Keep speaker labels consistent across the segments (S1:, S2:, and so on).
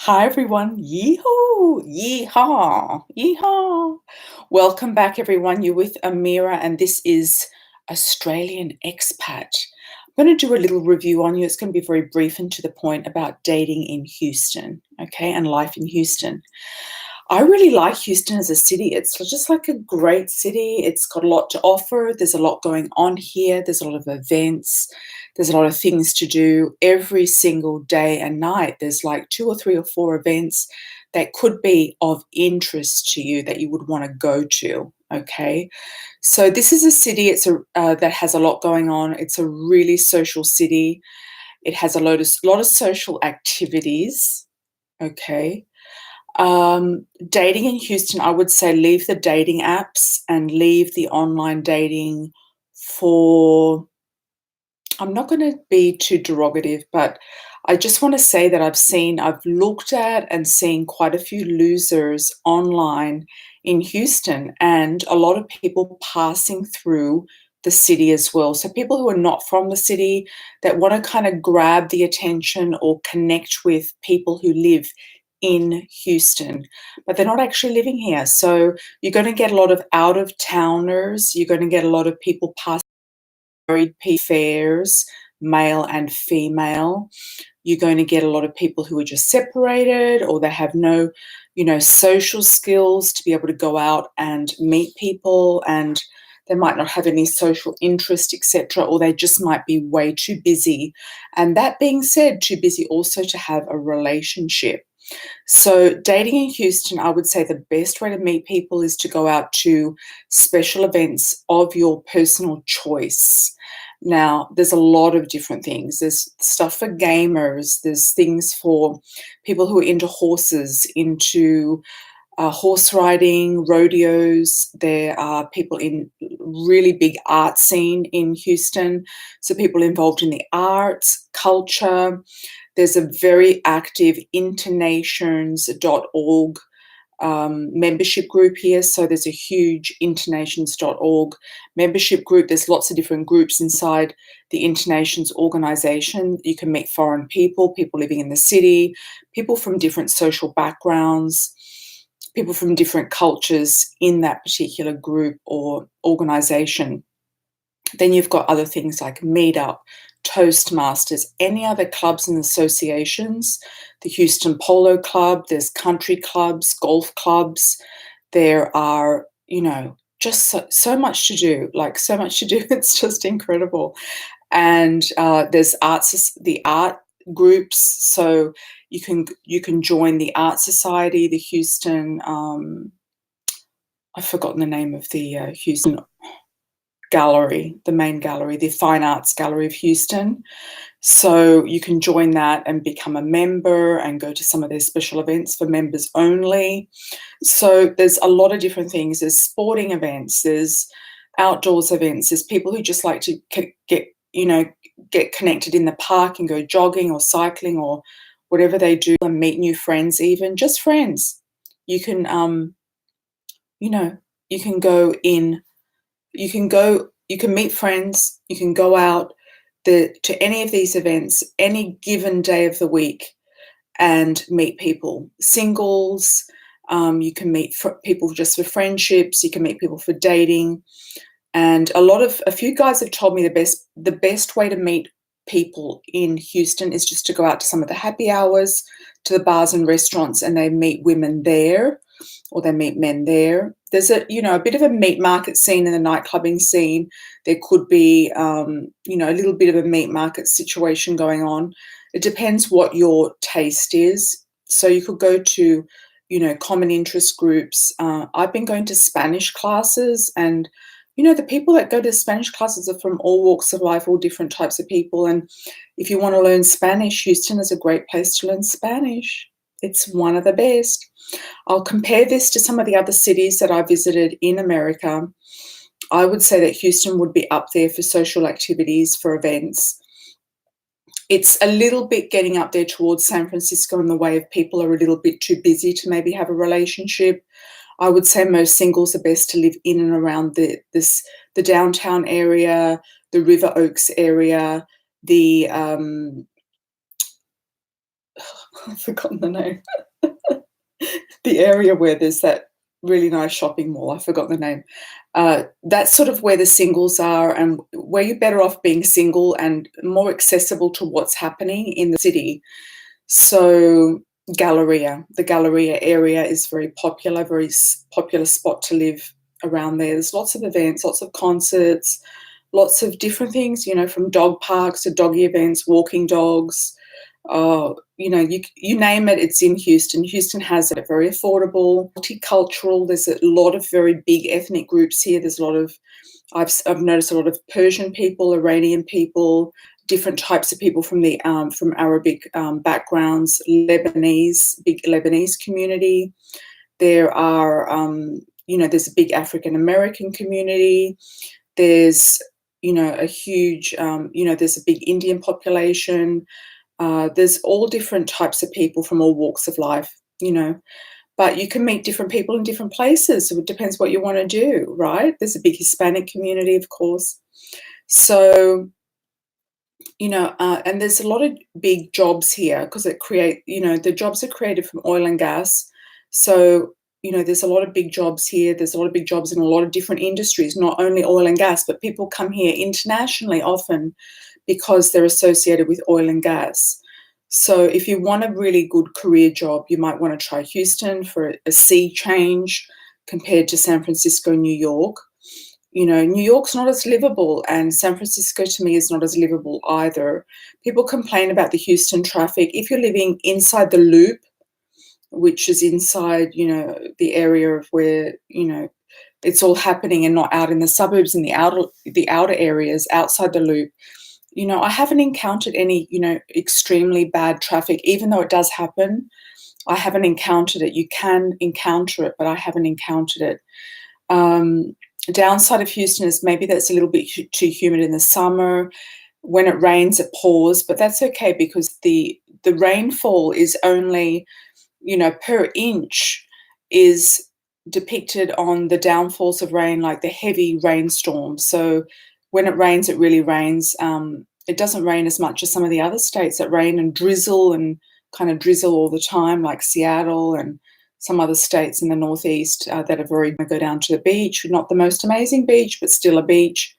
S1: Hi everyone. Yeehoo! Yeehaw! Yeehaw! Welcome back everyone. You're with Amira and this is Australian Expat. I'm going to do a little review on you. It's going to be very brief and to the point about dating in Houston, okay, and life in Houston. I really like Houston as a city. It's just like a great city. It's got a lot to offer. There's a lot going on here. There's a lot of events. There's a lot of things to do every single day and night. There's like 2 or 3 or 4 events that could be of interest to you that you would want to go to. Okay, so this is a city. That has a lot going on. It's a really social city. It has a lot of social activities. Okay, dating in Houston, I would say leave the dating apps and leave the online dating for I'm not gonna be too derogative, but I just wanna say that I've looked at and seen quite a few losers online in Houston and a lot of people passing through the city as well. So people who are not from the city that wanna kinda grab the attention or connect with people who live in Houston, but they're not actually living here. So you're gonna get a lot of out-of-towners, you're gonna get a lot of people passing married pairs, male and female. You're going to get a lot of people who are just separated or they have no, social skills to be able to go out and meet people and they might not have any social interest, etc., or they just might be way too busy. And that being said, too busy also to have a relationship. So, dating in Houston, I would say the best way to meet people is to go out to special events of your personal choice. Now, there's a lot of different things. There's stuff for gamers, there's things for people who are into horses, into horse riding, rodeos. There are people in really big art scene in Houston, so people involved in the arts, culture. There's a very active internations.org membership group here. So there's a huge internations.org membership group. There's lots of different groups inside the Internations organization. You can meet foreign people, people living in the city, people from different social backgrounds, people from different cultures in that particular group or organization. Then you've got other things like Meetup, Toastmasters, any other clubs and associations, the Houston Polo Club, there's country clubs, golf clubs. There are, just so much to do, like so much to do. It's just incredible. And there's the art groups. So you can join the Art Society, the Houston. I've forgotten the name of the Houston gallery, the main gallery, the Fine Arts Gallery of Houston. So you can join that and become a member and go to some of their special events for members only. So there's a lot of different things. There's sporting events, there's outdoors events, there's people who just like to get connected in the park and go jogging or cycling or whatever they do and meet new friends, even just friends. You can you know, you can go in you can meet friends, you can go out to any of these events, any given day of the week and meet people. Singles, you can meet people just for friendships, you can meet people for dating. And a few guys have told me the best way to meet people in Houston is just to go out to some of the happy hours, to the bars and restaurants, and they meet women there or they meet men there. There's a bit of a meat market scene in the nightclubbing scene. There could be, a little bit of a meat market situation going on. It depends what your taste is. So you could go to, common interest groups. I've been going to Spanish classes and, the people that go to Spanish classes are from all walks of life, all different types of people. And if you want to learn Spanish, Houston is a great place to learn Spanish. It's one of the best. I'll compare this to some of the other cities that I visited in America. I would say that Houston would be up there for social activities, for events. It's a little bit getting up there towards San Francisco in the way of people are a little bit too busy to maybe have a relationship. I would say most singles are best to live in and around the downtown area, the River Oaks area, the I've forgotten the name. The area where there's that really nice shopping mall, I've forgotten the name. That's sort of where the singles are and where you're better off being single and more accessible to what's happening in the city. So Galleria, the Galleria area is very popular, popular spot to live around there. There's lots of events, lots of concerts, lots of different things, from dog parks to doggy events, walking dogs. You name it, it's in Houston. Houston has it very affordable, multicultural. There's a lot of very big ethnic groups here. There's a lot of, I've noticed a lot of Persian people, Iranian people, different types of people from Arabic backgrounds, Lebanese, big Lebanese community. There are, there's a big African American community. There's, a huge, there's a big Indian population. There's all different types of people from all walks of life, but you can meet different people in different places. So it depends what you want to do, right? There's a big Hispanic community, of course. So, and there's a lot of big jobs here because the jobs are created from oil and gas. So, there's a lot of big jobs here. There's a lot of big jobs in a lot of different industries, not only oil and gas, but people come here internationally often because they're associated with oil and gas. So if you want a really good career job, you might want to try Houston for a sea change compared to San Francisco, New York. New York's not as livable, and San Francisco to me is not as livable either. People complain about the Houston traffic. If you're living inside the loop, which is inside, the area of where, it's all happening and not out in the suburbs and the outer areas outside the loop, I haven't encountered any, extremely bad traffic, even though it does happen. I haven't encountered it. You can encounter it, but I haven't encountered it. Downside of Houston is maybe that's a little bit too humid in the summer. When it rains, it pours, but that's okay because the rainfall is only, per inch is depicted on the downfalls of rain, like the heavy rainstorms. So when it rains, it really rains. It doesn't rain as much as some of the other states that rain and drizzle and kind of drizzle all the time, like Seattle and some other states in the Northeast that are very go down to the beach. Not the most amazing beach, but still a beach.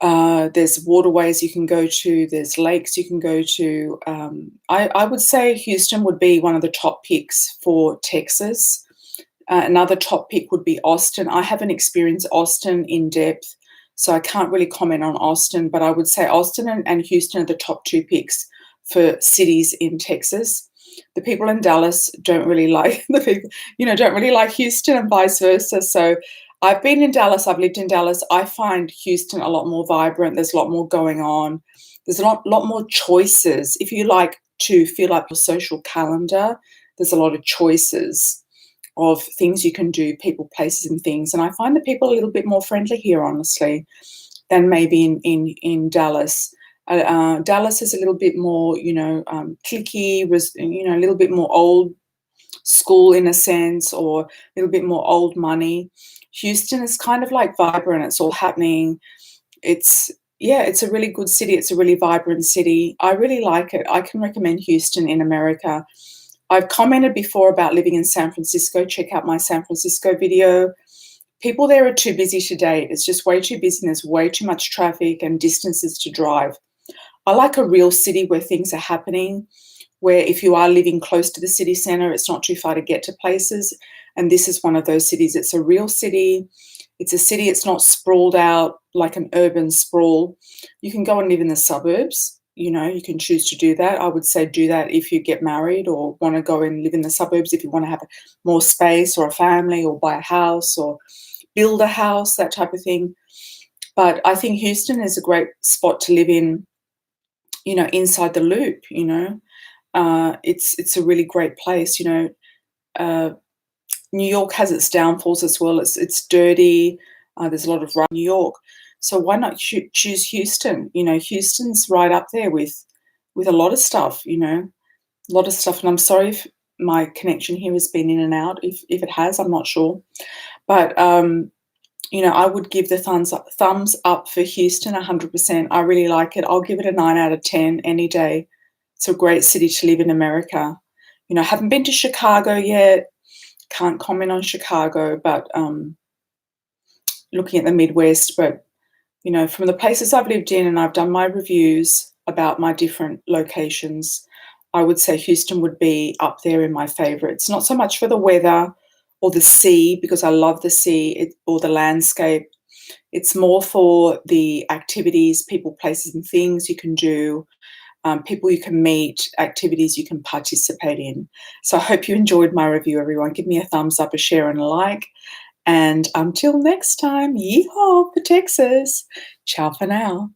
S1: There's waterways you can go to. There's lakes you can go to. I would say Houston would be one of the top picks for Texas. Another top pick would be Austin. I haven't experienced Austin in depth, so I can't really comment on Austin, but I would say Austin and Houston are the top two picks for cities in Texas. The people in Dallas don't really like don't really like Houston and vice versa. So I've been in Dallas. I've lived in Dallas. I find Houston a lot more vibrant. There's a lot more going on. There's a lot more choices. If you like to fill up your social calendar, there's a lot of choices of things you can do, people, places, and things. And I find that people are a little bit more friendly here, honestly, than maybe in Dallas. Dallas is a little bit more, cliquey, a little bit more old school in a sense, or a little bit more old money. Houston is kind of like vibrant. It's all happening. It's a really good city. It's a really vibrant city. I really like it. I can recommend Houston in America. I've commented before about living in San Francisco. Check out my San Francisco video. People there are too busy to date. It's just way too busy and there's way too much traffic and distances to drive. I like a real city where things are happening, where if you are living close to the city centre, it's not too far to get to places. And this is one of those cities. It's a real city. It's a city. It's not sprawled out like an urban sprawl. You can go and live in the suburbs. You can choose to do that. I would say do that if you get married or want to go and live in the suburbs, if you want to have more space or a family or buy a house or build a house, that type of thing. But I think Houston is a great spot to live in, inside the loop, It's a really great place, New York has its downfalls as well. It's dirty. There's a lot of New York. So why not choose Houston? Houston's right up there with a lot of stuff, a lot of stuff. And I'm sorry if my connection here has been in and out. If it has, I'm not sure. But, I would give the thumbs up for Houston 100%. I really like it. I'll give it a 9 out of 10 any day. It's a great city to live in America. You know, I haven't been to Chicago yet. Can't comment on Chicago, but looking at the Midwest. But you know, from the places I've lived in and I've done my reviews about my different locations, I would say Houston would be up there in my favorites. Not so much for the weather or the sea, because I love the sea, or the landscape. It's more for the activities, people, places, and things you can do, people you can meet, activities you can participate in. So I hope you enjoyed my review, everyone. Give me a thumbs up, a share, and a like. And until next time, yeehaw for Texas. Ciao for now.